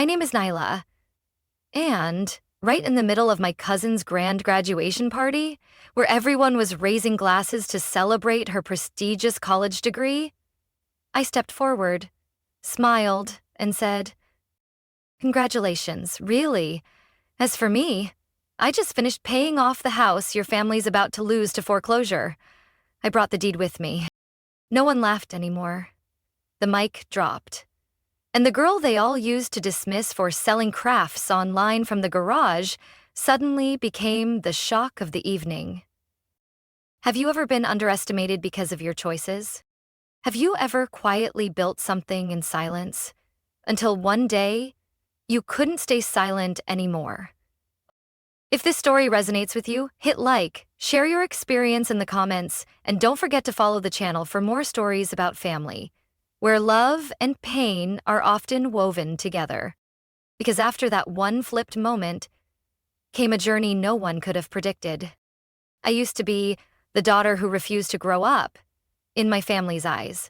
My name is Nyla, and right in the middle of my cousin's grand graduation party, where everyone was raising glasses to celebrate her prestigious college degree, I stepped forward, smiled, and said, "Congratulations, really. As for me, I just finished paying off the house your family's about to lose to foreclosure. I brought the deed with me." No one laughed anymore. The mic dropped. And the girl they all used to dismiss for selling crafts online from the garage suddenly became the shock of the evening. Have you ever been underestimated because of your choices? Have you ever quietly built something in silence until one day you couldn't stay silent anymore? If this story resonates with you, hit like, share your experience in the comments, and don't forget to follow the channel for more stories about family, where love and pain are often woven together. Because after that one flipped moment came a journey no one could have predicted. I used to be the daughter who refused to grow up, in my family's eyes.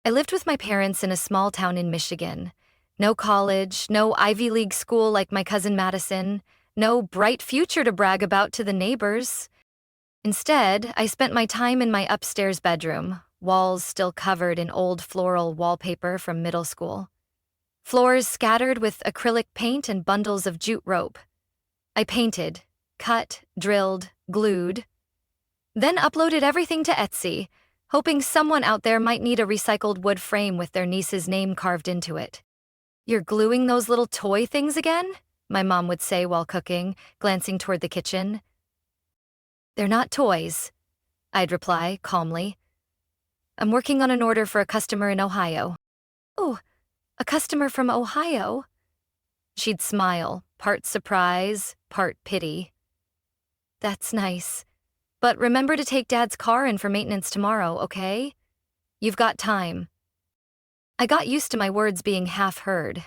I lived with my parents in a small town in Michigan. No college, no Ivy League school like my cousin Madison, no bright future to brag about to the neighbors. Instead, I spent my time in my upstairs bedroom, walls still covered in old floral wallpaper from middle school. Floors scattered with acrylic paint and bundles of jute rope. I painted, cut, drilled, glued, then uploaded everything to Etsy, hoping someone out there might need a recycled wood frame with their niece's name carved into it. "You're gluing those little toy things again?" my mom would say while cooking, glancing toward the kitchen. "They're not toys," I'd reply calmly. "I'm working on an order for a customer in Ohio." "Oh, a customer from Ohio?" She'd smile, part surprise, part pity. "That's nice. But remember to take Dad's car in for maintenance tomorrow, okay? You've got time." I got used to my words being half heard.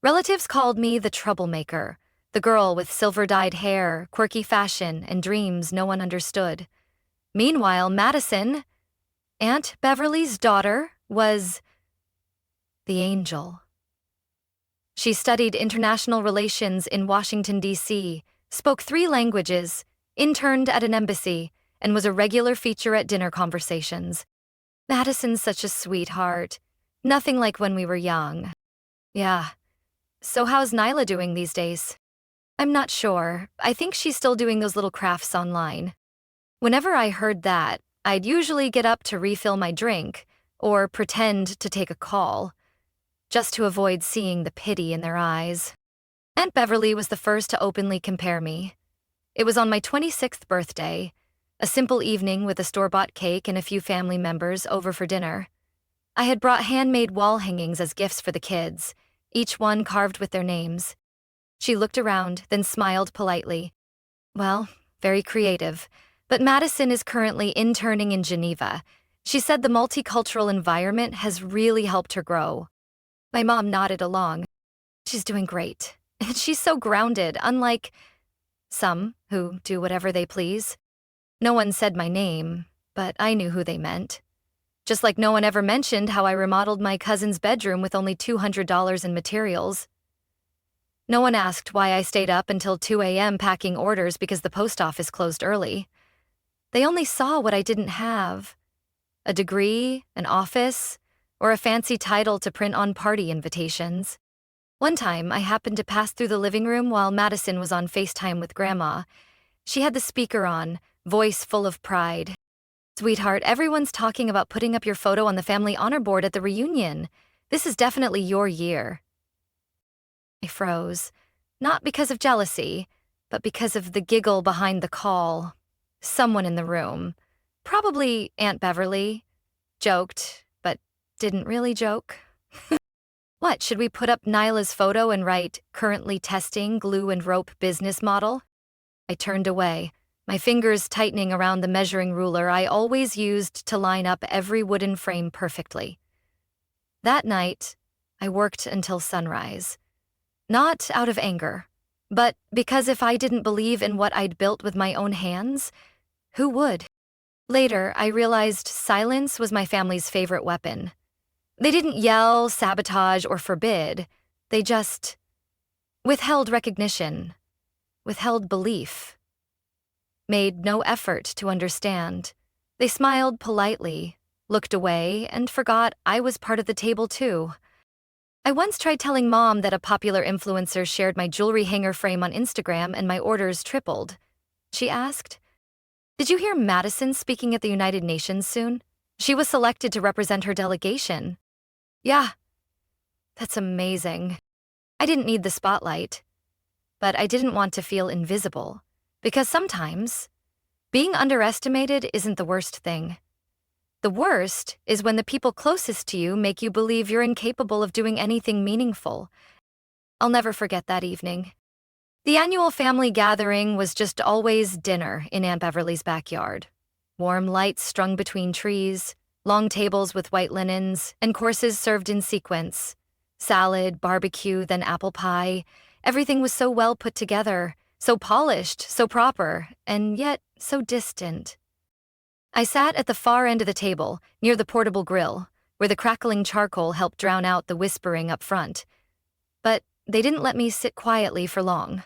Relatives called me the troublemaker, the girl with silver-dyed hair, quirky fashion, and dreams no one understood. Meanwhile, Madison, Aunt Beverly's daughter, was the angel. She studied international relations in Washington, D.C., spoke 3 languages, interned at an embassy, and was a regular feature at dinner conversations. Madison's such a sweetheart. Nothing like when we were young. Yeah. So how's Nyla doing these days? I'm not sure. I think she's still doing those little crafts online. Whenever I heard that, I'd usually get up to refill my drink or pretend to take a call, just to avoid seeing the pity in their eyes. Aunt Beverly was the first to openly compare me. It was on my 26th birthday, a simple evening with a store-bought cake and a few family members over for dinner. I had brought handmade wall hangings as gifts for the kids, each one carved with their names. She looked around, then smiled politely. "Well, very creative, but Madison is currently interning in Geneva. She said the multicultural environment has really helped her grow." My mom nodded along. "She's doing great. She's so grounded, unlike some who do whatever they please." No one said my name, but I knew who they meant. Just like no one ever mentioned how I remodeled my cousin's bedroom with only $200 in materials. No one asked why I stayed up until 2 a.m. packing orders because the post office closed early. They only saw what I didn't have: a degree, an office, or a fancy title to print on party invitations. One time, I happened to pass through the living room while Madison was on FaceTime with Grandma. She had the speaker on, voice full of pride. "Sweetheart, everyone's talking about putting up your photo on the family honor board at the reunion. This is definitely your year." I froze, not because of jealousy, but because of the giggle behind the call. Someone in the room, probably Aunt Beverly, joked, but didn't really joke. "What, should we put up Nyla's photo and write, 'Currently testing glue and rope business model'?" I turned away, my fingers tightening around the measuring ruler I always used to line up every wooden frame perfectly. That night, I worked until sunrise. Not out of anger, but because if I didn't believe in what I'd built with my own hands, who would? Later, I realized silence was my family's favorite weapon. They didn't yell, sabotage, or forbid. They just Withheld recognition, withheld belief, made no effort to understand. They smiled politely, looked away, and forgot I was part of the table too. I once tried telling Mom that a popular influencer shared my jewelry hanger frame on Instagram and my orders tripled. She asked, "Did you hear Madison speaking at the United Nations soon? She was selected to represent her delegation." Yeah, that's amazing. I didn't need the spotlight, but I didn't want to feel invisible, because sometimes being underestimated isn't the worst thing. The worst is when the people closest to you make you believe you're incapable of doing anything meaningful. I'll never forget that evening. The annual family gathering was just always dinner in Aunt Beverly's backyard. Warm lights strung between trees, long tables with white linens, and courses served in sequence. Salad, barbecue, then apple pie. Everything was so well put together, so polished, so proper, and yet so distant. I sat at the far end of the table, near the portable grill, where the crackling charcoal helped drown out the whispering up front. But they didn't let me sit quietly for long.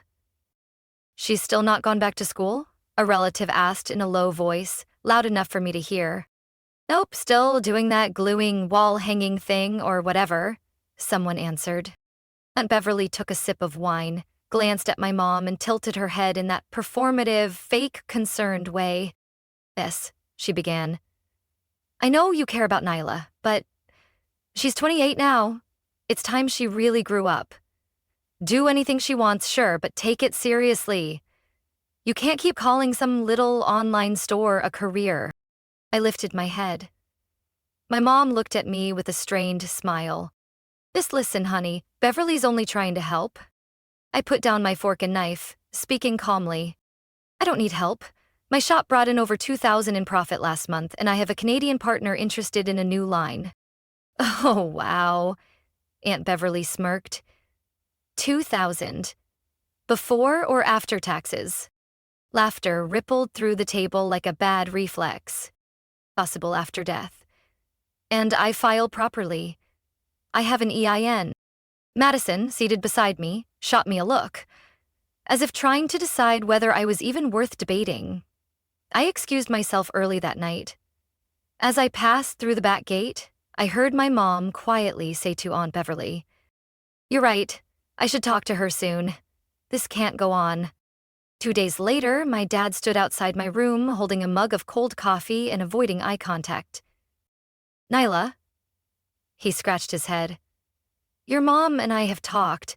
"She's still not gone back to school?" a relative asked in a low voice, loud enough for me to hear. "Nope, still doing that gluing, wall-hanging thing or whatever," someone answered. Aunt Beverly took a sip of wine, glanced at my mom, and tilted her head in that performative, fake, concerned way. "Yes," she began. "I know you care about Nyla, but she's 28 now. It's time she really grew up. Do anything she wants, sure, but take it seriously. You can't keep calling some little online store a career." I lifted my head. My mom looked at me with a strained smile. "Just listen, honey. Beverly's only trying to help." I put down my fork and knife, speaking calmly. "I don't need help. My shop brought in over $2,000 in profit last month, and I have a Canadian partner interested in a new line." "Oh, wow," Aunt Beverly smirked. $2,000. Before or after taxes?" Laughter rippled through the table like a bad reflex. "Possible after death. And I file properly. I have an EIN. Madison, seated beside me, shot me a look, as if trying to decide whether I was even worth debating. I excused myself early that night. As I passed through the back gate, I heard my mom quietly say to Aunt Beverly, "You're right. I should talk to her soon. This can't go on." 2 days later, my dad stood outside my room holding a mug of cold coffee and avoiding eye contact. "Nyla?" He scratched his head. "Your mom and I have talked.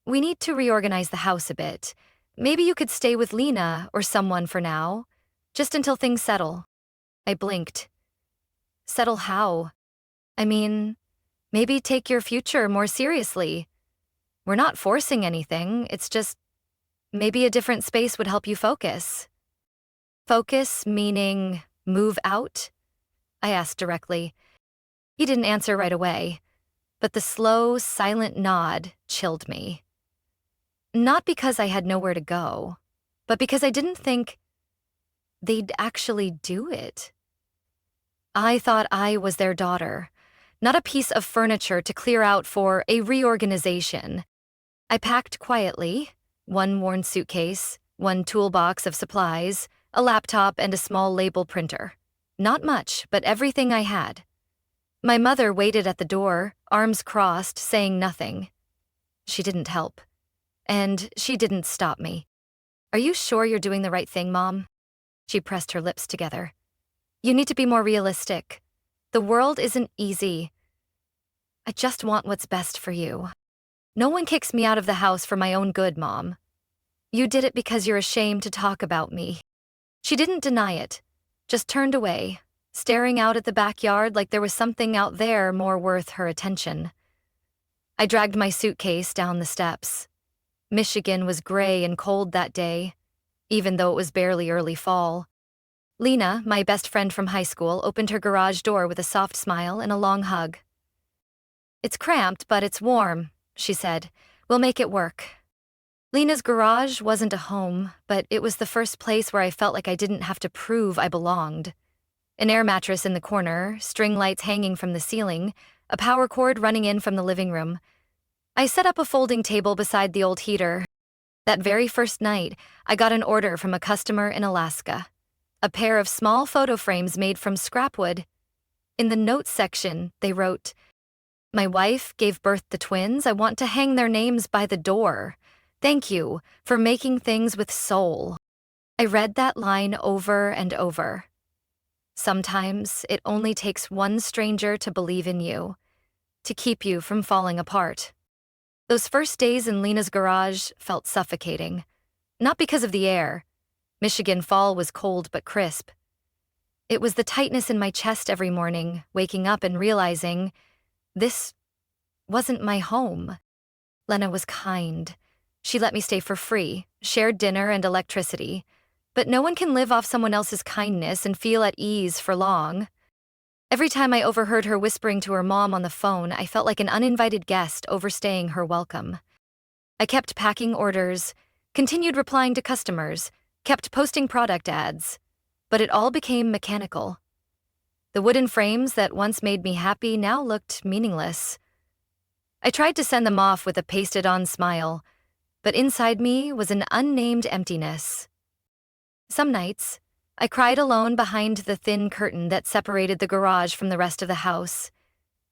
We need to reorganize the house a bit. Maybe you could stay with Lena or someone for now, just until things settle." I blinked. "Settle how? I mean, maybe take your future more seriously. We're not forcing anything, it's just maybe a different space would help you focus." "Focus meaning move out?" I asked directly. He didn't answer right away, but the slow, silent nod chilled me. Not because I had nowhere to go, but because I didn't think they'd actually do it. I thought I was their daughter, not a piece of furniture to clear out for a reorganization. I packed quietly, one worn suitcase, one toolbox of supplies, a laptop, and a small label printer. Not much, but everything I had. My mother waited at the door, arms crossed, saying nothing. She didn't help. And she didn't stop me. "Are you sure you're doing the right thing, Mom?" She pressed her lips together. "You need to be more realistic. The world isn't easy. I just want what's best for you. No one kicks me out of the house for my own good, Mom. You did it because you're ashamed to talk about me." She didn't deny it, just turned away, staring out at the backyard like there was something out there more worth her attention. I dragged my suitcase down the steps. Michigan was gray and cold that day, even though it was barely early fall. Lena, my best friend from high school, opened her garage door with a soft smile and a long hug. "It's cramped, but it's warm," she said. "We'll make it work." Lena's garage wasn't a home, but it was the first place where I felt like I didn't have to prove I belonged. An air mattress in the corner, string lights hanging from the ceiling, a power cord running in from the living room. I set up a folding table beside the old heater. That very first night, I got an order from a customer in Alaska. A pair of small photo frames made from scrap wood. In the notes section, they wrote, "My wife gave birth to twins. I want to hang their names by the door. Thank you for making things with soul." I read that line over and over. Sometimes it only takes one stranger to believe in you, to keep you from falling apart. Those first days in Lena's garage felt suffocating. Not because of the air. Michigan fall was cold but crisp. It was the tightness in my chest every morning, waking up and realizing this wasn't my home. Lena was kind. She let me stay for free, shared dinner and electricity. But no one can live off someone else's kindness and feel at ease for long. Every time I overheard her whispering to her mom on the phone, I felt like an uninvited guest overstaying her welcome. I kept packing orders, continued replying to customers, kept posting product ads, but it all became mechanical. The wooden frames that once made me happy now looked meaningless. I tried to send them off with a pasted-on smile, but inside me was an unnamed emptiness. Some nights, I cried alone behind the thin curtain that separated the garage from the rest of the house,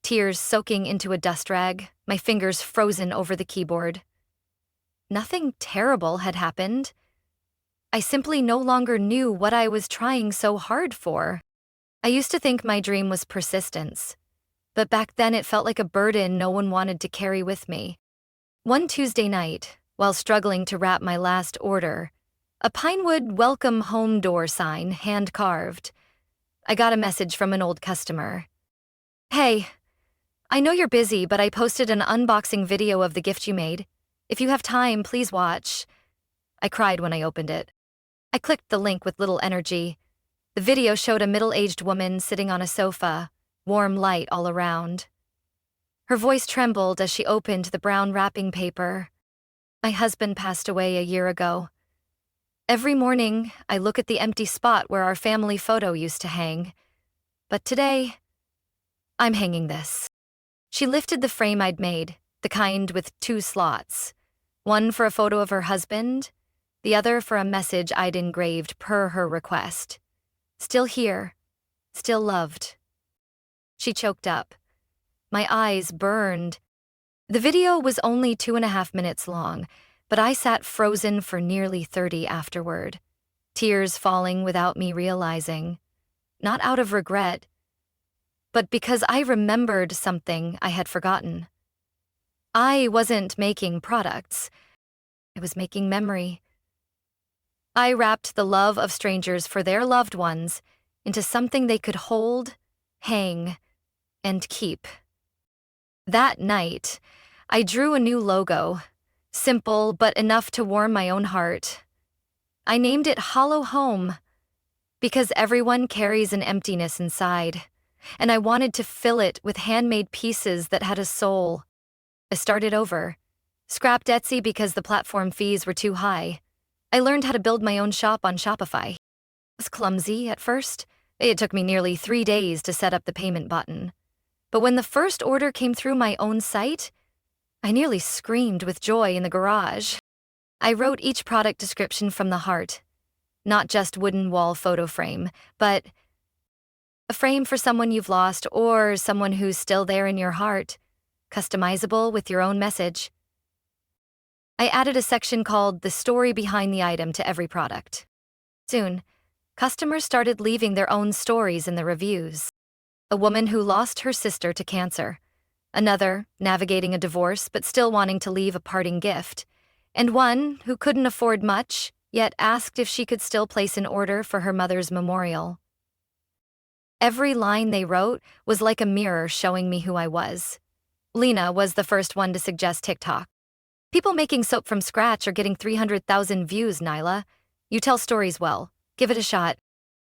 tears soaking into a dust rag, my fingers frozen over the keyboard. Nothing terrible had happened. I simply no longer knew what I was trying so hard for. I used to think my dream was persistence, but back then it felt like a burden no one wanted to carry with me. One Tuesday night, while struggling to wrap my last order, a pinewood welcome home door sign, hand-carved, I got a message from an old customer. "Hey, I know you're busy, but I posted an unboxing video of the gift you made. If you have time, please watch." I cried when I opened it. I clicked the link with little energy. The video showed a middle-aged woman sitting on a sofa, warm light all around. Her voice trembled as she opened the brown wrapping paper. My husband passed away a year ago. Every morning, I look at the empty spot where our family photo used to hang. But today, I'm hanging this. She lifted the frame I'd made, the kind with 2 slots. One for a photo of her husband, the other for a message I'd engraved per her request. Still here, still loved. She choked up. My eyes burned. The video was only 2.5 minutes long, but I sat frozen for nearly 30 afterward, tears falling without me realizing. Not out of regret, but because I remembered something I had forgotten. I wasn't making products. I was making memory. I wrapped the love of strangers for their loved ones into something they could hold, hang, and keep. That night, I drew a new logo, simple but enough to warm my own heart. I named it Hollow Home because everyone carries an emptiness inside, and I wanted to fill it with handmade pieces that had a soul. I started over, scrapped Etsy because the platform fees were too high. I learned how to build my own shop on Shopify. It was clumsy at first. It took me nearly 3 days to set up the payment button. But when the first order came through my own site, I nearly screamed with joy in the garage. I wrote each product description from the heart. Not just wooden wall photo frame, but a frame for someone you've lost or someone who's still there in your heart, customizable with your own message. I added a section called The Story Behind the Item to every product. Soon, customers started leaving their own stories in the reviews. A woman who lost her sister to cancer, another navigating a divorce but still wanting to leave a parting gift, and one who couldn't afford much, yet asked if she could still place an order for her mother's memorial. Every line they wrote was like a mirror showing me who I was. Lena was the first one to suggest TikTok. "People making soap from scratch are getting 300,000 views, Nyla. You tell stories well. Give it a shot."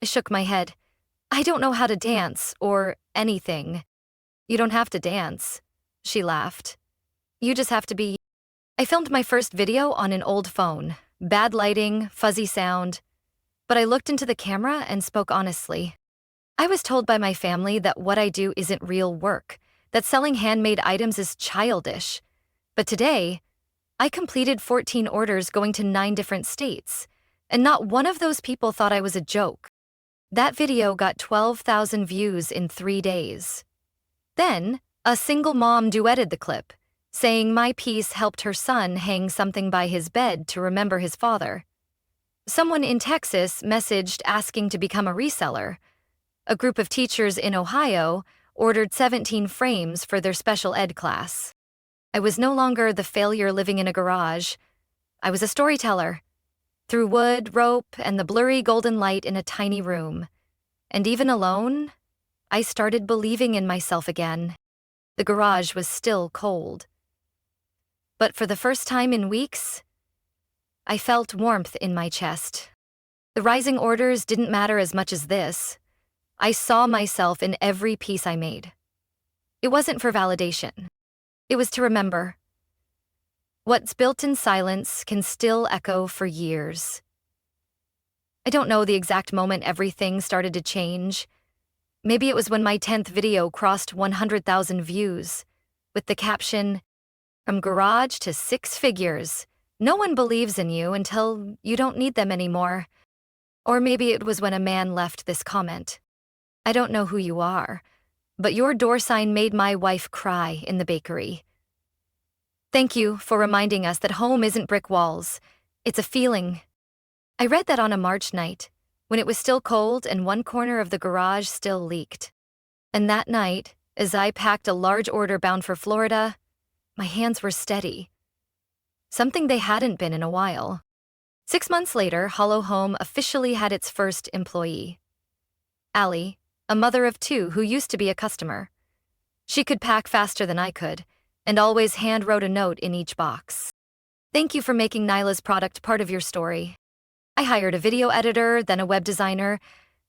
I shook my head. "I don't know how to dance or anything." "You don't have to dance," she laughed. "You just have to be." I filmed my first video on an old phone. Bad lighting, fuzzy sound. But I looked into the camera and spoke honestly. I was told by my family that what I do isn't real work, that selling handmade items is childish. But today, I completed 14 orders going to 9 different states, and not one of those people thought I was a joke. That video got 12,000 views in 3 days. Then, a single mom duetted the clip, saying my piece helped her son hang something by his bed to remember his father. Someone in Texas messaged asking to become a reseller. A group of teachers in Ohio ordered 17 frames for their special ed class. I was no longer the failure living in a garage. I was a storyteller. Through wood, rope, and the blurry golden light in a tiny room. And even alone, I started believing in myself again. The garage was still cold. But for the first time in weeks, I felt warmth in my chest. The rising orders didn't matter as much as this. I saw myself in every piece I made. It wasn't for validation. It was to remember. What's built in silence can still echo for years. I don't know the exact moment everything started to change. Maybe it was when my 10th video crossed 100,000 views, with the caption, "From garage to 6 figures, no one believes in you until you don't need them anymore." Or maybe it was when a man left this comment, "I don't know who you are, but your door sign made my wife cry in the bakery." Thank you for reminding us that home isn't brick walls, it's a feeling. I read that on a March night, when it was still cold and one corner of the garage still leaked. And that night, as I packed a large order bound for Florida, my hands were steady. Something they hadn't been in a while. 6 months later, Hollow Home officially had its first employee. Allie, a mother of 2 who used to be a customer. She could pack faster than I could, and always hand-wrote a note in each box. "Thank you for making Nyla's product part of your story." I hired a video editor, then a web designer.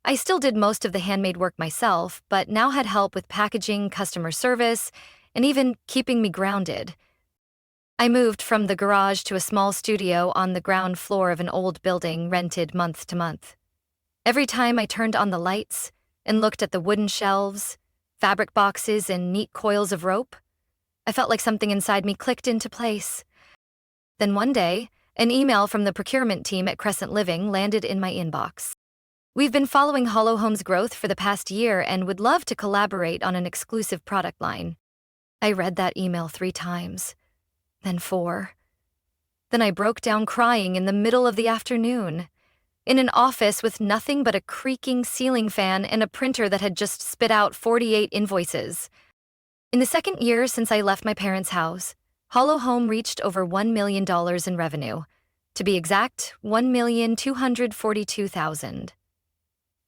I still did most of the handmade work myself, but now had help with packaging, customer service, and even keeping me grounded. I moved from the garage to a small studio on the ground floor of an old building rented month to month. Every time I turned on the lights and looked at the wooden shelves, fabric boxes, and neat coils of rope, I felt like something inside me clicked into place. Then one day, an email from the procurement team at Crescent Living landed in my inbox. "We've been following Hollow Home's growth for the past year and would love to collaborate on an exclusive product line." I read that email 3 times, then 4. Then I broke down crying in the middle of the afternoon, in an office with nothing but a creaking ceiling fan and a printer that had just spit out 48 invoices. In the second year since I left my parents' house, Hollow Home reached over $1 million in revenue. To be exact, $1,242,000.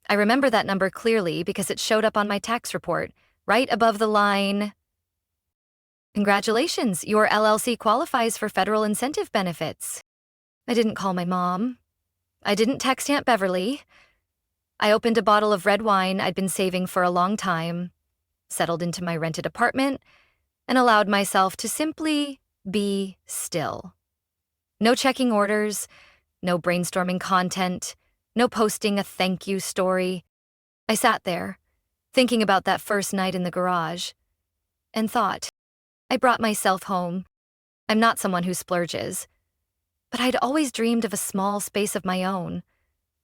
I remember that number clearly because it showed up on my tax report, right above the line, "Congratulations, your LLC qualifies for federal incentive benefits." I didn't call my mom. I didn't text Aunt Beverly. I opened a bottle of red wine I'd been saving for a long time, settled into my rented apartment, and allowed myself to simply be still. No checking orders, no brainstorming content, no posting a thank you story. I sat there, thinking about that first night in the garage, and thought, I brought myself home. I'm not someone who splurges, but I'd always dreamed of a small space of my own,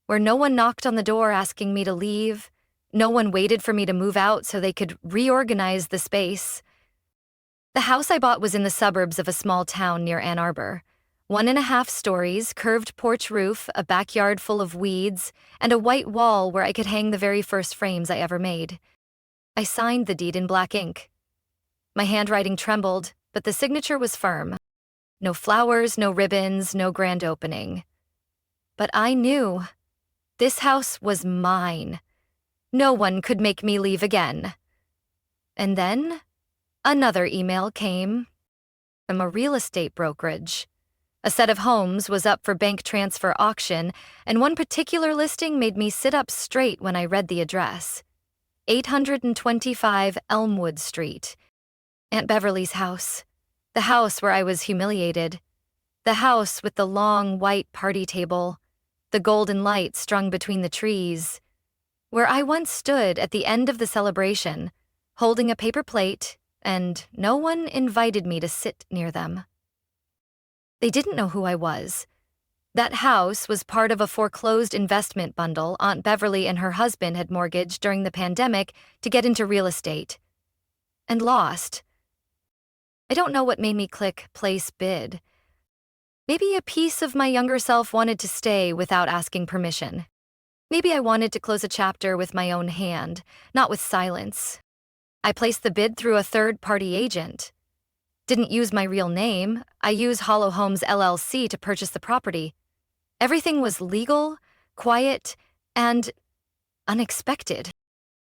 where no one knocked on the door asking me to leave, no one waited for me to move out so they could reorganize the space. The house I bought was in the suburbs of a small town near Ann Arbor. 1.5 stories, curved porch roof, a backyard full of weeds, and a white wall where I could hang the very first frames I ever made. I signed the deed in black ink. My handwriting trembled, but the signature was firm. No flowers, no ribbons, no grand opening. But I knew this house was mine. No one could make me leave again. And then another email came from a real estate brokerage. A set of homes was up for bank transfer auction, and one particular listing made me sit up straight when I read the address. 825 Elmwood Street. Aunt Beverly's house. The house where I was humiliated. The house with the long white party table. The golden light strung between the trees. Where I once stood at the end of the celebration, holding a paper plate and no one invited me to sit near them. They didn't know who I was. That house was part of a foreclosed investment bundle Aunt Beverly and her husband had mortgaged during the pandemic to get into real estate. And lost. I don't know what made me click place bid. Maybe a piece of my younger self wanted to stay without asking permission. Maybe I wanted to close a chapter with my own hand, not with silence. I placed the bid through a third-party agent. Didn't use my real name. I used Hollow Homes LLC to purchase the property. Everything was legal, quiet, and unexpected.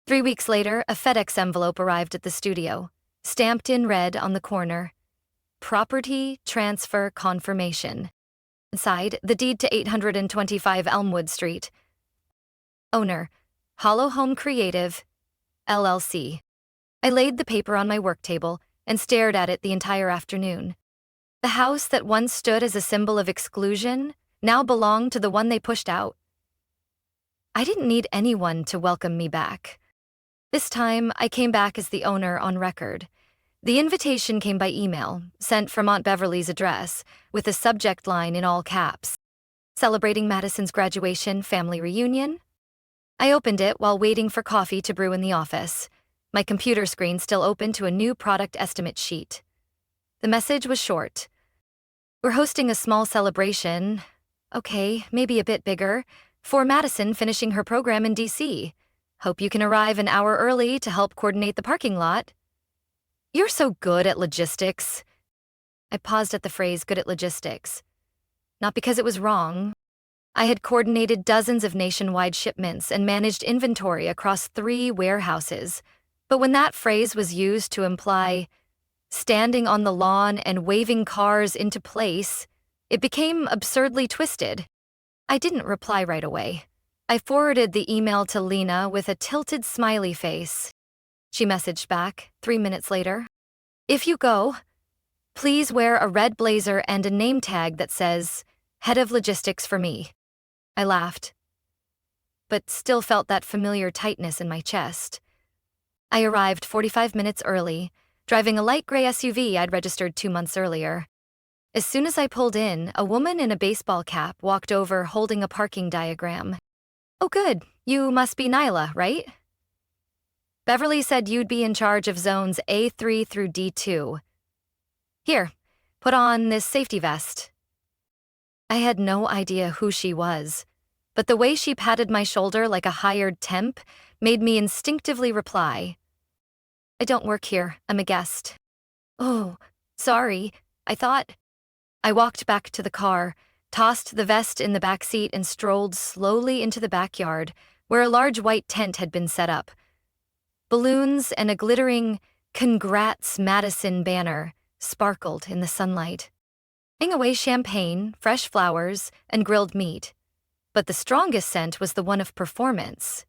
3 weeks later, a FedEx envelope arrived at the studio, stamped in red on the corner. Property transfer confirmation. Inside, the deed to 825 Elmwood Street. Owner, Hollow Home Creative, LLC. I laid the paper on my work table and stared at it the entire afternoon. The house that once stood as a symbol of exclusion now belonged to the one they pushed out. I didn't need anyone to welcome me back. This time, I came back as the owner on record. The invitation came by email, sent from Aunt Beverly's address, with a subject line in all caps. Celebrating Madison's graduation family reunion? I opened it while waiting for coffee to brew in the office, my computer screen still open to a new product estimate sheet. The message was short. We're hosting a small celebration, okay, maybe a bit bigger, for Madison finishing her program in DC. Hope you can arrive an hour early to help coordinate the parking lot. You're so good at logistics. I paused at the phrase good at logistics. Not because it was wrong. I had coordinated dozens of nationwide shipments and managed inventory across 3 warehouses. But when that phrase was used to imply standing on the lawn and waving cars into place, it became absurdly twisted. I didn't reply right away. I forwarded the email to Lena with a tilted smiley face. She messaged back 3 minutes later. If you go, please wear a red blazer and a name tag that says, Head of Logistics for me. I laughed, but still felt that familiar tightness in my chest. I arrived 45 minutes early, driving a light gray SUV I'd registered 2 months earlier. As soon as I pulled in, a woman in a baseball cap walked over holding a parking diagram. Oh good, you must be Nyla, right? Beverly said you'd be in charge of zones A3 through D2. Here, put on this safety vest. I had no idea who she was, but the way she patted my shoulder like a hired temp made me instinctively reply. I don't work here, I'm a guest. Oh, sorry, I thought. I walked back to the car, tossed the vest in the back seat and strolled slowly into the backyard, where a large white tent had been set up. Balloons and a glittering "Congrats Madison" banner sparkled in the sunlight. Hang away champagne, fresh flowers, and grilled meat. But the strongest scent was the one of performance.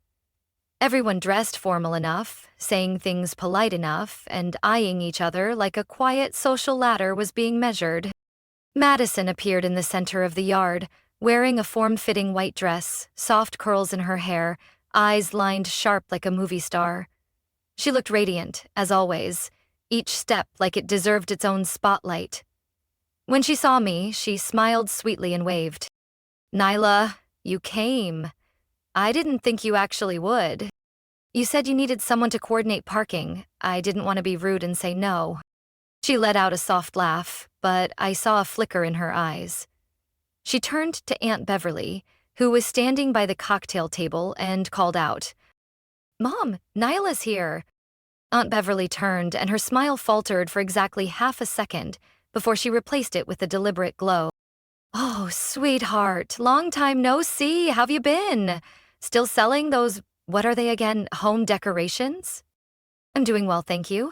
Everyone dressed formal enough, saying things polite enough, and eyeing each other like a quiet social ladder was being measured. Madison appeared in the center of the yard, wearing a form-fitting white dress, soft curls in her hair, eyes lined sharp like a movie star. She looked radiant, as always, each step like it deserved its own spotlight. When she saw me, she smiled sweetly and waved. Nyla, you came. I didn't think you actually would. You said you needed someone to coordinate parking. I didn't want to be rude and say no. She let out a soft laugh, but I saw a flicker in her eyes. She turned to Aunt Beverly, who was standing by the cocktail table, and called out, Mom, Nyla's here. Aunt Beverly turned, and her smile faltered for exactly half a second before she replaced it with a deliberate glow. Oh, sweetheart, long time no see. How've you been? Still selling those, what are they again, home decorations? I'm doing well, thank you.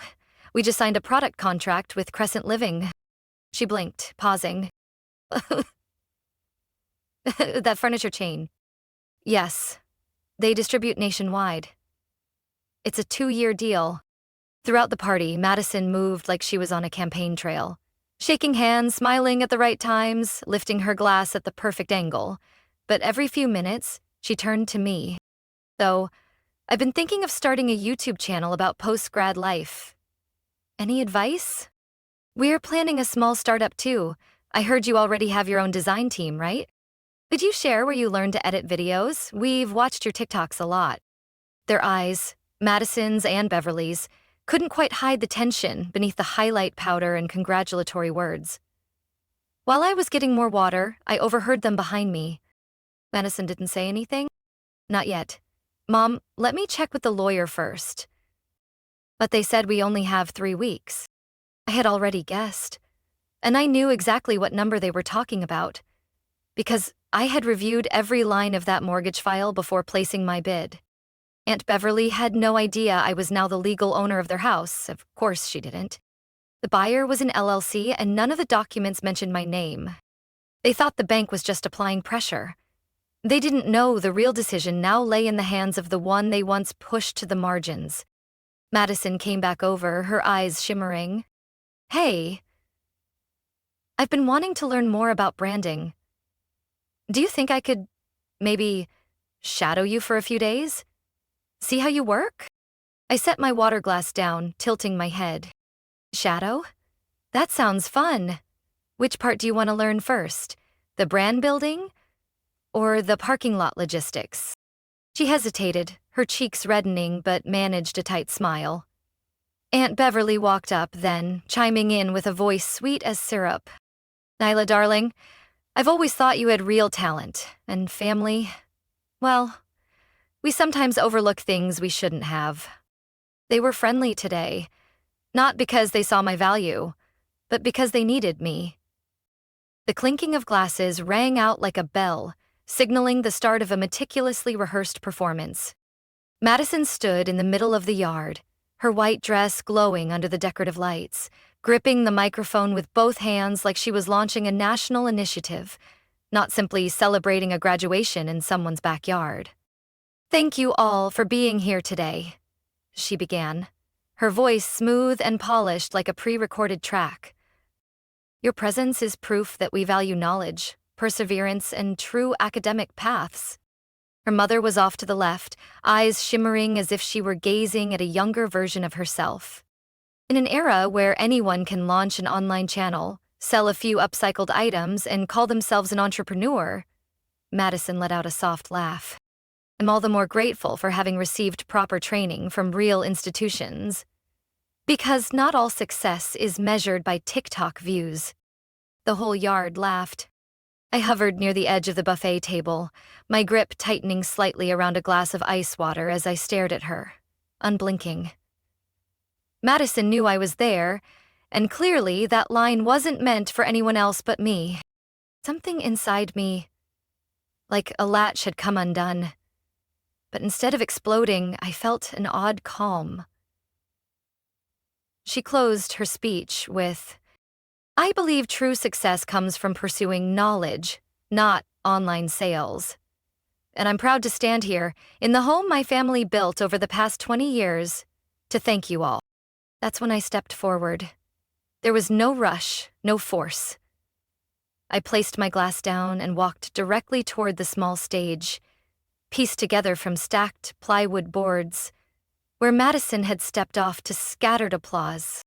We just signed a product contract with Crescent Living. She blinked, pausing. That furniture chain. Yes. They distribute nationwide. It's a 2-year deal. Throughout the party, Madison moved like she was on a campaign trail. Shaking hands, smiling at the right times, lifting her glass at the perfect angle. But every few minutes, she turned to me. Though, I've been thinking of starting a YouTube channel about post-grad life. Any advice? We're planning a small startup too. I heard you already have your own design team, right? Could you share where you learned to edit videos? We've watched your TikToks a lot. Their eyes, Madison's and Beverly's, couldn't quite hide the tension beneath the highlight powder and congratulatory words. While I was getting more water, I overheard them behind me. Madison didn't say anything? Not yet. Mom, let me check with the lawyer first. But they said we only have 3 weeks. I had already guessed. And I knew exactly what number they were talking about, because I had reviewed every line of that mortgage file before placing my bid. Aunt Beverly had no idea I was now the legal owner of their house. Of course she didn't. The buyer was an LLC and none of the documents mentioned my name. They thought the bank was just applying pressure. They didn't know the real decision now lay in the hands of the one they once pushed to the margins. Madison came back over, her eyes shimmering. Hey, I've been wanting to learn more about branding. Do you think I could, maybe, shadow you for a few days? See how you work? I set my water glass down, tilting my head. Shadow? That sounds fun. Which part do you want to learn first? The brand building? Or the parking lot logistics? She hesitated, her cheeks reddening, but managed a tight smile. Aunt Beverly walked up then, chiming in with a voice sweet as syrup. Nyla, darling, I've always thought you had real talent, and family. Well, we sometimes overlook things we shouldn't have. They were friendly today, not because they saw my value, but because they needed me. The clinking of glasses rang out like a bell, signaling the start of a meticulously rehearsed performance. Madison stood in the middle of the yard, her white dress glowing under the decorative lights, gripping the microphone with both hands like she was launching a national initiative, not simply celebrating a graduation in someone's backyard. Thank you all for being here today, she began, her voice smooth and polished like a pre-recorded track. Your presence is proof that we value knowledge, perseverance, and true academic paths. Her mother was off to the left, eyes shimmering as if she were gazing at a younger version of herself. In an era where anyone can launch an online channel, sell a few upcycled items, and call themselves an entrepreneur, Madison let out a soft laugh. I'm all the more grateful for having received proper training from real institutions. Because not all success is measured by TikTok views. The whole yard laughed. I hovered near the edge of the buffet table, my grip tightening slightly around a glass of ice water as I stared at her, unblinking. Madison knew I was there, and clearly that line wasn't meant for anyone else but me. Something inside me, like a latch, had come undone. But instead of exploding, I felt an odd calm. She closed her speech with, I believe true success comes from pursuing knowledge, not online sales. And I'm proud to stand here, in the home my family built over the past 20 years, to thank you all. That's when I stepped forward. There was no rush, no force. I placed my glass down and walked directly toward the small stage, pieced together from stacked plywood boards, where Madison had stepped off to scattered applause.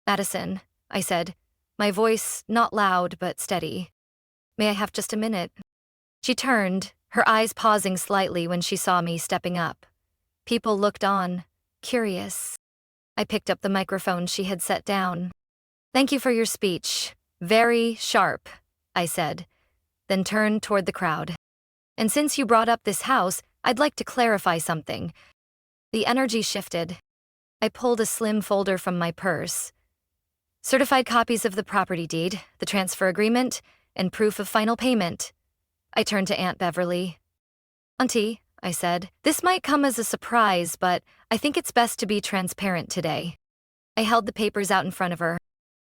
Madison, I said, my voice not loud but steady. May I have just a minute? She turned, her eyes pausing slightly when she saw me stepping up. People looked on, curious. I picked up the microphone she had set down. Thank you for your speech. Very sharp, I said, then turned toward the crowd. And since you brought up this house, I'd like to clarify something. The energy shifted. I pulled a slim folder from my purse. Certified copies of the property deed, the transfer agreement, and proof of final payment. I turned to Aunt Beverly. Auntie, I said, this might come as a surprise, but I think it's best to be transparent today. I held the papers out in front of her.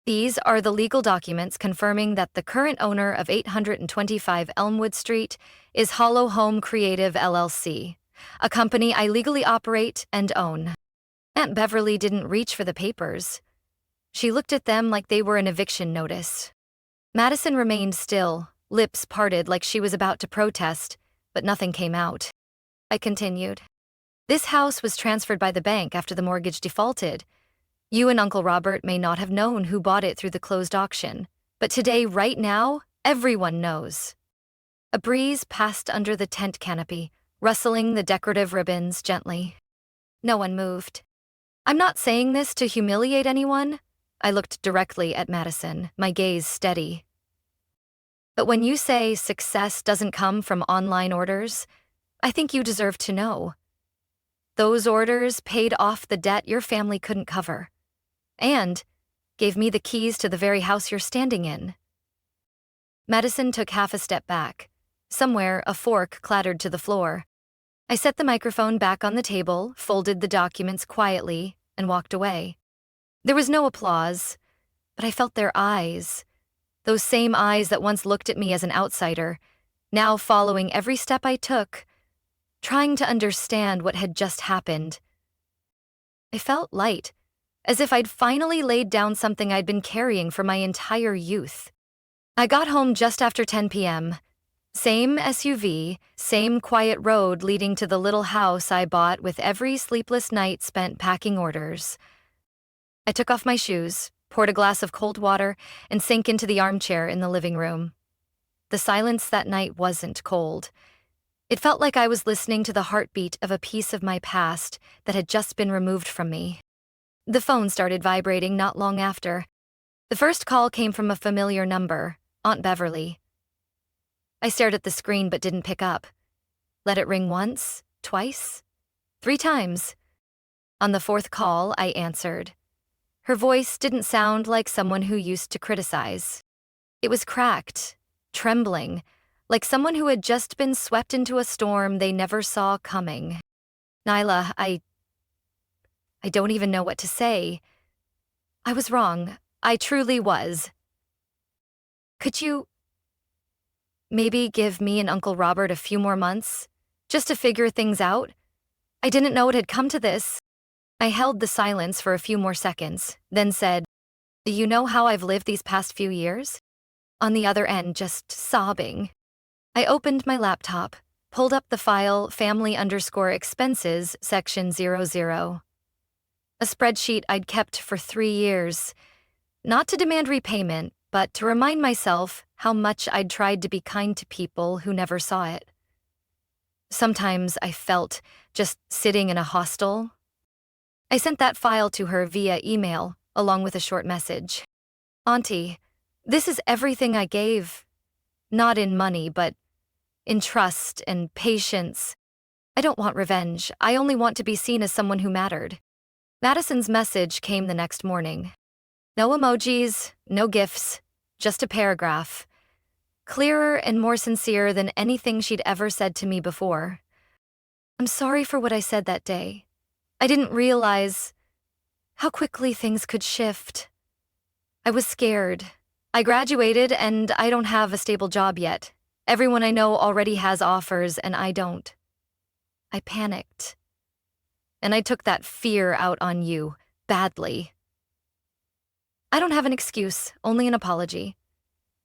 These are the legal documents confirming that the current owner of 825 Elmwood Street is Hollow Home Creative LLC, a company I legally operate and own. Aunt Beverly didn't reach for the papers. She looked at them like they were an eviction notice. Madison remained still, lips parted like she was about to protest, but nothing came out. I continued. This house was transferred by the bank after the mortgage defaulted, You and Uncle Robert may not have known who bought it through the closed auction, but today, right now, everyone knows. A breeze passed under the tent canopy, rustling the decorative ribbons gently. No one moved. I'm not saying this to humiliate anyone. I looked directly at Madison, my gaze steady. But when you say success doesn't come from online orders, I think you deserve to know. Those orders paid off the debt your family couldn't cover, and gave me the keys to the very house you're standing in. Madison took half a step back. Somewhere, a fork clattered to the floor. I set the microphone back on the table, folded the documents quietly, and walked away. There was no applause, but I felt their eyes. Those same eyes that once looked at me as an outsider, now following every step I took, trying to understand what had just happened. I felt light, as if I'd finally laid down something I'd been carrying for my entire youth. I got home just after 10 p.m. Same SUV, same quiet road leading to the little house I bought with every sleepless night spent packing orders. I took off my shoes, poured a glass of cold water, and sank into the armchair in the living room. The silence that night wasn't cold. It felt like I was listening to the heartbeat of a piece of my past that had just been removed from me. The phone started vibrating not long after. The first call came from a familiar number, Aunt Beverly. I stared at the screen but didn't pick up. Let it ring once, twice, 3 times. On the 4th call, I answered. Her voice didn't sound like someone who used to criticize. It was cracked, trembling, like someone who had just been swept into a storm they never saw coming. Nyla, I don't even know what to say. I was wrong. I truly was. Could you maybe give me and Uncle Robert a few more months, just to figure things out? I didn't know it had come to this. I held the silence for a few more seconds, then said, "Do you know how I've lived these past few years?" On the other end, just sobbing. I opened my laptop, pulled up the file family_expenses section 00. A spreadsheet I'd kept for 3 years, not to demand repayment, but to remind myself how much I'd tried to be kind to people who never saw it. Sometimes I felt just sitting in a hostel. I sent that file to her via email, along with a short message. Auntie, this is everything I gave. Not in money, but in trust and patience. I don't want revenge. I only want to be seen as someone who mattered. Madison's message came the next morning. No emojis, no gifs, just a paragraph. Clearer and more sincere than anything she'd ever said to me before. I'm sorry for what I said that day. I didn't realize how quickly things could shift. I was scared. I graduated and I don't have a stable job yet. Everyone I know already has offers and I don't. I panicked. And I took that fear out on you, badly. I don't have an excuse, only an apology.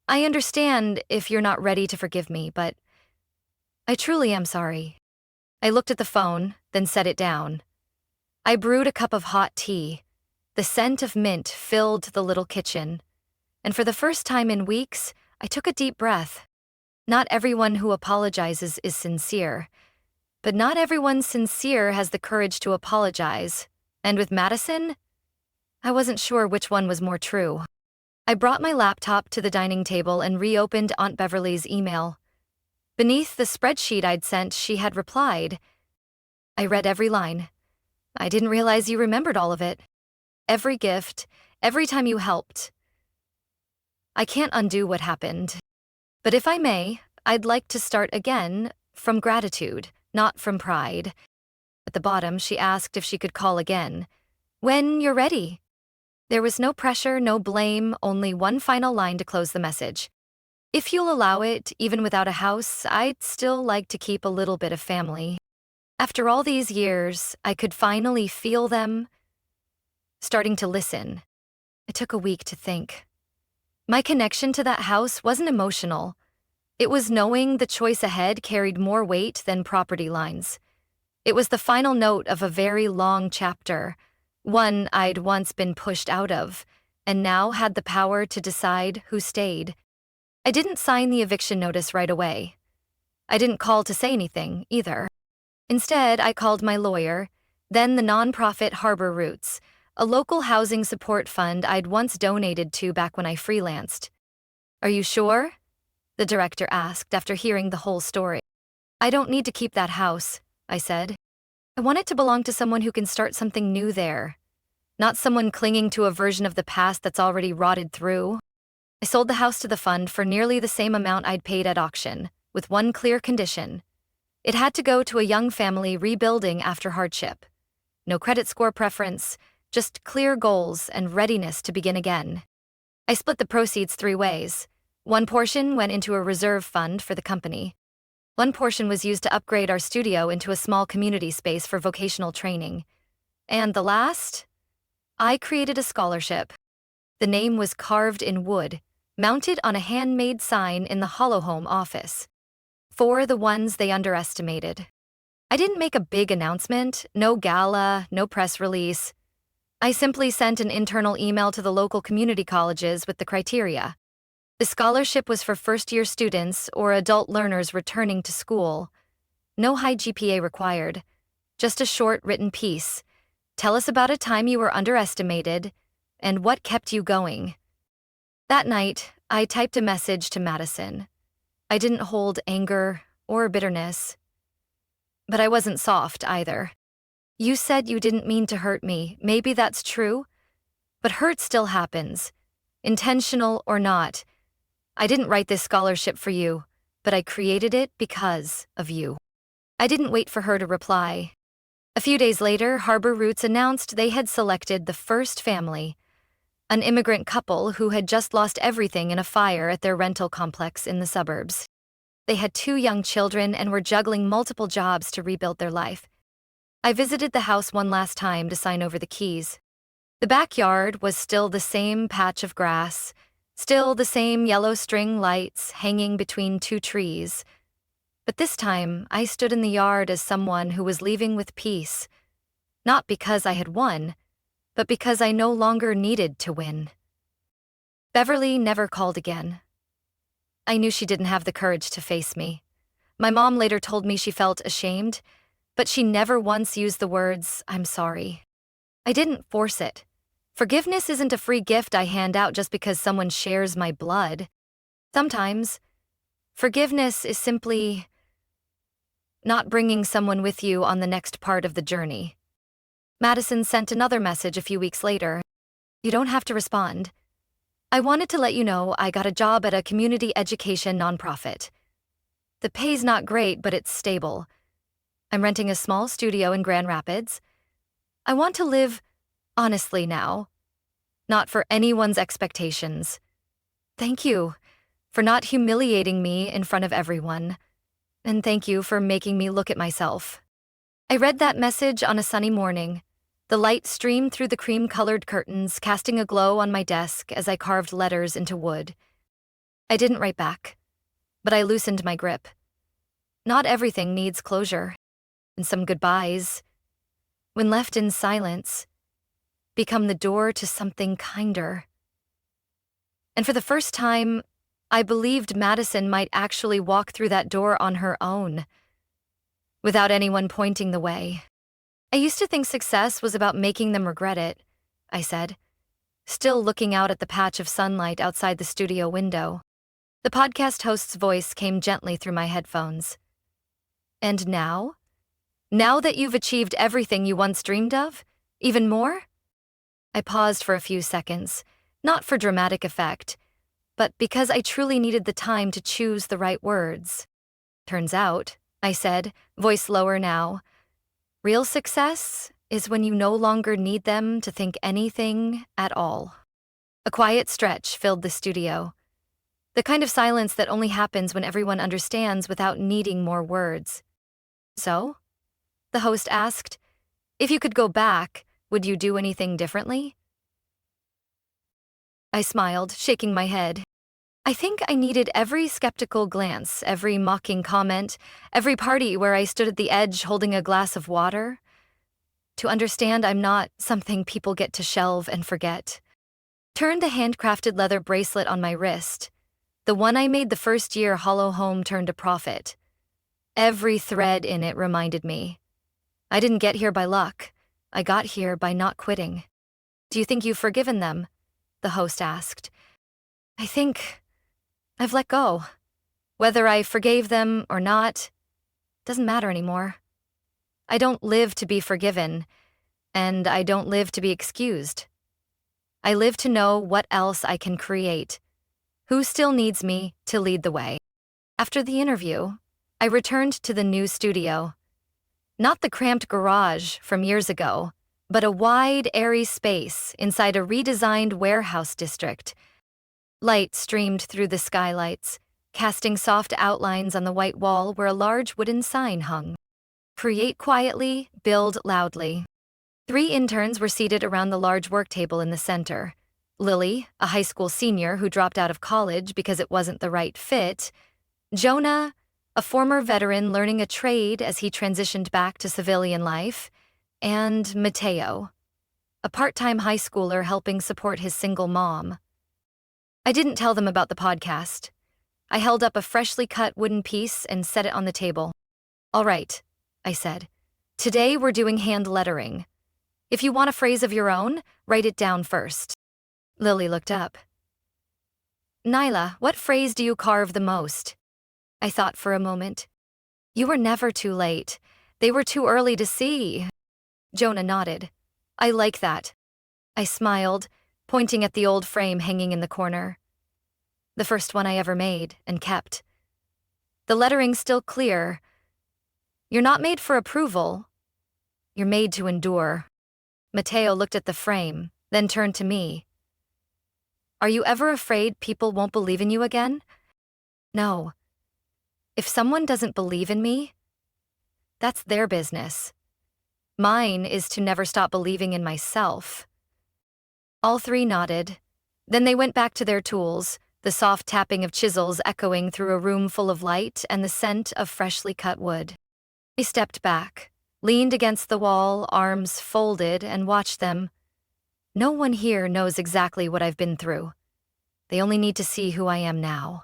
I understand if you're not ready to forgive me, but I truly am sorry. I looked at the phone, then set it down. I brewed a cup of hot tea. The scent of mint filled the little kitchen. And for the first time in weeks, I took a deep breath. Not everyone who apologizes is sincere. But not everyone sincere has the courage to apologize. And with Madison, I wasn't sure which one was more true. I brought my laptop to the dining table and reopened Aunt Beverly's email. Beneath the spreadsheet I'd sent, she had replied. I read every line. I didn't realize you remembered all of it. Every gift, every time you helped. I can't undo what happened. But if I may, I'd like to start again from gratitude, not from pride. At the bottom, she asked if she could call again. When you're ready. There was no pressure, no blame, only one final line to close the message. If you'll allow it, even without a house, I'd still like to keep a little bit of family. After all these years, I could finally feel them starting to listen. It took a week to think. My connection to that house wasn't emotional. It was knowing the choice ahead carried more weight than property lines. It was the final note of a very long chapter, one I'd once been pushed out of, and now had the power to decide who stayed. I didn't sign the eviction notice right away. I didn't call to say anything, either. Instead, I called my lawyer, then the nonprofit Harbor Roots, a local housing support fund I'd once donated to back when I freelanced. "Are you sure?" the director asked after hearing the whole story. "I don't need to keep that house," I said. "I want it to belong to someone who can start something new there, not someone clinging to a version of the past that's already rotted through." I sold the house to the fund for nearly the same amount I'd paid at auction, with one clear condition. It had to go to a young family rebuilding after hardship. No credit score preference, just clear goals and readiness to begin again. I split the proceeds 3 ways. One portion went into a reserve fund for the company. One portion was used to upgrade our studio into a small community space for vocational training. And the last? I created a scholarship. The name was carved in wood, mounted on a handmade sign in the Hollow Home office. For the ones they underestimated. I didn't make a big announcement, no gala, no press release. I simply sent an internal email to the local community colleges with the criteria. The scholarship was for first-year students or adult learners returning to school. No high GPA required. Just a short written piece. Tell us about a time you were underestimated and what kept you going. That night, I typed a message to Madison. I didn't hold anger or bitterness. But I wasn't soft either. "You said you didn't mean to hurt me. Maybe that's true. But hurt still happens, intentional or not. I didn't write this scholarship for you, but I created it because of you." I didn't wait for her to reply. A few days later, Harbor Roots announced they had selected the first family, an immigrant couple who had just lost everything in a fire at their rental complex in the suburbs. They had 2 young children and were juggling multiple jobs to rebuild their life. I visited the house one last time to sign over the keys. The backyard was still the same patch of grass, still the same yellow string lights hanging between 2 trees. But this time, I stood in the yard as someone who was leaving with peace, not because I had won, but because I no longer needed to win. Beverly never called again. I knew she didn't have the courage to face me. My mom later told me she felt ashamed, but she never once used the words, "I'm sorry." I didn't force it. Forgiveness isn't a free gift I hand out just because someone shares my blood. Sometimes, forgiveness is simply not bringing someone with you on the next part of the journey. Madison sent another message a few weeks later. "You don't have to respond. I wanted to let you know I got a job at a community education nonprofit. The pay's not great, but it's stable. I'm renting a small studio in Grand Rapids. I want to live honestly now, not for anyone's expectations. Thank you for not humiliating me in front of everyone. And thank you for making me look at myself." I read that message on a sunny morning. The light streamed through the cream-colored curtains, casting a glow on my desk as I carved letters into wood. I didn't write back, but I loosened my grip. Not everything needs closure, and some goodbyes, when left in silence, become the door to something kinder. And for the first time, I believed Madison might actually walk through that door on her own, without anyone pointing the way. "I used to think success was about making them regret it," I said, still looking out at the patch of sunlight outside the studio window. The podcast host's voice came gently through my headphones. "And now? Now that you've achieved everything you once dreamed of? Even more?" I paused for a few seconds, not for dramatic effect, but because I truly needed the time to choose the right words. "Turns out," I said, voice lower now, "real success is when you no longer need them to think anything at all." A quiet stretch filled the studio, the kind of silence that only happens when everyone understands without needing more words. "So?" the host asked. "If you could go back, would you do anything differently?" I smiled, shaking my head. I think I needed every skeptical glance, every mocking comment, every party where I stood at the edge holding a glass of water. to understand I'm not something people get to shelve and forget. Turned the handcrafted leather bracelet on my wrist, the one I made the first year Hollow Home turned a profit. Every thread in it reminded me. I didn't get here by luck. I got here by not quitting. Do you think you've forgiven them? The host asked. I think I've let go. Whether I forgave them or not, doesn't matter anymore. I don't live to be forgiven, and I don't live to be excused. I live to know what else I can create, who still needs me to lead the way. After the interview, I returned to the new studio. Not the cramped garage from years ago, but a wide, airy space inside a redesigned warehouse district. Light streamed through the skylights, casting soft outlines on the white wall where a large wooden sign hung. Create quietly, build loudly. 3 interns were seated around the large work table in the center. Lily, a high school senior who dropped out of college because it wasn't the right fit. Jonah, a former veteran learning a trade as he transitioned back to civilian life. And Mateo, a part-time high schooler helping support his single mom. I didn't tell them about the podcast. I held up a freshly cut wooden piece and set it on the table. All right, I said. Today we're doing hand lettering. If you want a phrase of your own, write it down first. Lily looked up. Nyla, what phrase do you carve the most? I thought for a moment. You were never too late. They were too early to see. Jonah nodded. I like that. I smiled, pointing at the old frame hanging in the corner. The first one I ever made and kept. The lettering's still clear. You're not made for approval. You're made to endure. Mateo looked at the frame, then turned to me. Are you ever afraid people won't believe in you again? No. If someone doesn't believe in me, that's their business. Mine is to never stop believing in myself. All 3 nodded. Then they went back to their tools, the soft tapping of chisels echoing through a room full of light and the scent of freshly cut wood. I stepped back, leaned against the wall, arms folded, and watched them. No one here knows exactly what I've been through. They only need to see who I am now.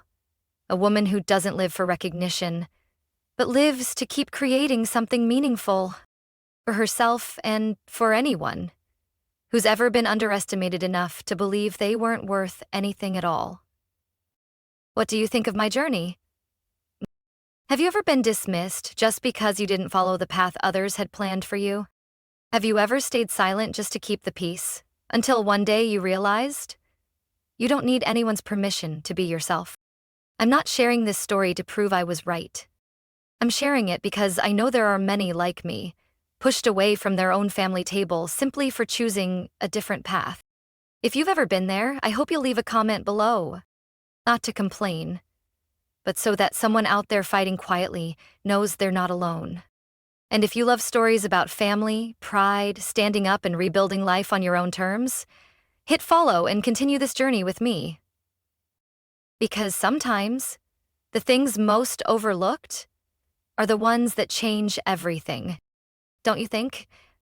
A woman who doesn't live for recognition, but lives to keep creating something meaningful for herself and for anyone who's ever been underestimated enough to believe they weren't worth anything at all. What do you think of my journey? Have you ever been dismissed just because you didn't follow the path others had planned for you? Have you ever stayed silent just to keep the peace, until one day you realized you don't need anyone's permission to be yourself? I'm not sharing this story to prove I was right. I'm sharing it because I know there are many like me, pushed away from their own family table simply for choosing a different path. If you've ever been there, I hope you'll leave a comment below. Not to complain, but so that someone out there fighting quietly knows they're not alone. And if you love stories about family, pride, standing up and rebuilding life on your own terms, hit follow and continue this journey with me. Because sometimes, the things most overlooked are the ones that change everything. Don't you think?